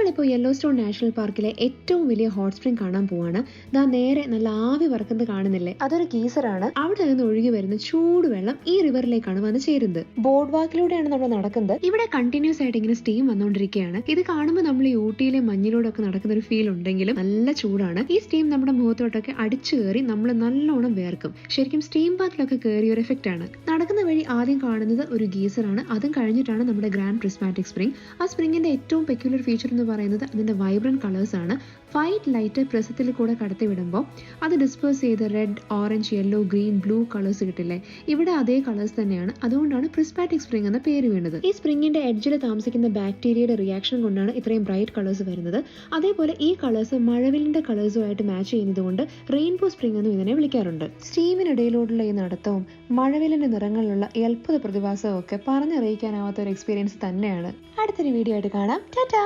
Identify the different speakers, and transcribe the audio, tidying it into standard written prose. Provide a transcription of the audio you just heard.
Speaker 1: നമ്മളിപ്പോൾ Yellowstone national പാർക്കിലെ ഏറ്റവും വലിയ ഹോട്ട് സ്പ്രിംഗ് കാണാൻ പോവാണ്. ദാ നേരെ നല്ല ആവി പറക്കുന്നത് കാണുന്നില്ലേ, അതൊരു ഗീസറാണ്. അവിടെ നിന്ന് ഒഴുകി വരുന്ന ചൂടുവെള്ളം ഈ റിവറിലേക്കാണ് വന്ന് ചേരുന്നത്. ബോർഡ് വാക്കിലൂടെയാണ് നമ്മൾ നടക്കുന്നത്. ഇവിടെ കണ്ടിന്യൂസ് ആയിട്ട് ഇങ്ങനെ സ്റ്റീം വന്നുകൊണ്ടിരിക്കുകയാണ്. ഇത് കാണുമ്പോൾ നമ്മൾ ഈ ഊട്ടിയിലെ മഞ്ഞിലൂടെയൊക്കെ നടക്കുന്ന ഒരു ഫീൽ ഉണ്ടെങ്കിലും നല്ല ചൂടാണ്. ഈ സ്റ്റീം നമ്മുടെ മുഖത്തോട്ടൊക്കെ അടിച്ചു കയറി നമ്മൾ നല്ലോണം വേർക്കും. ശരിക്കും സ്റ്റീം ബാത്തിലൊക്കെ കയറിയ ഒരു എഫക്റ്റ് ആണ്. നടക്കുന്ന വഴി ആദ്യം കാണുന്നത് ഒരു ഗീസറാണ്. അതും കഴിഞ്ഞിട്ടാണ് നമ്മുടെ ഗ്രാൻഡ് പ്രിസ്മാറ്റിക് സ്പ്രിംഗ്. ആ സ്പ്രിംഗിന്റെ ഏറ്റവും പെക്യുലർ ഫീച്ചർ എന്ന് പറയുന്നത് അതിന്റെ വൈബ്രന്റ് കളേഴ്സ് ആണ്. വൈറ്റ് ലൈറ്റ് പ്രസത്തിൽ കൂടെ കടത്തി വിടുമ്പോൾ അത് ഡിസ്പേഴ്സ് ചെയ്ത് red, orange, yellow, green, blue colours കിട്ടില്ലേ. ഇവിടെ അതേ കളേഴ്സ് തന്നെയാണ്. അതുകൊണ്ടാണ് പ്രിസ്മാറ്റിക് സ്പ്രിംഗ് എന്ന പേര് വീണത്. ഈ സ്പ്രിംഗിന്റെ എഡ്ജിൽ താമസിക്കുന്ന ബാക്ടീരിയയുടെ റിയാക്ഷൻ കൊണ്ടാണ് ഇത്രയും ബ്രൈറ്റ് കളേഴ്സ് വരുന്നത്. അതേപോലെ ഈ കളേഴ്സ് മഴവിലിന്റെ കളേഴ്സുമായിട്ട് മാച്ച് ചെയ്യുന്നത് കൊണ്ട് റെയിൻബോ സ്പ്രിംഗ് എന്നും ഇതിനെ വിളിക്കാറുണ്ട്. സ്റ്റീമിനിടയിലൂടെയുള്ള ഈ നടത്തവും മഴവിലിന്റെ നിറങ്ങളിലുള്ള ഈ അത്ഭുത പ്രതിഭാസവും ഒക്കെ പറഞ്ഞറിയിക്കാനാവാത്ത ഒരു എക്സ്പീരിയൻസ് തന്നെയാണ്. അടുത്തൊരു വീഡിയോ ആയിട്ട് കാണാം. ടാറ്റാ.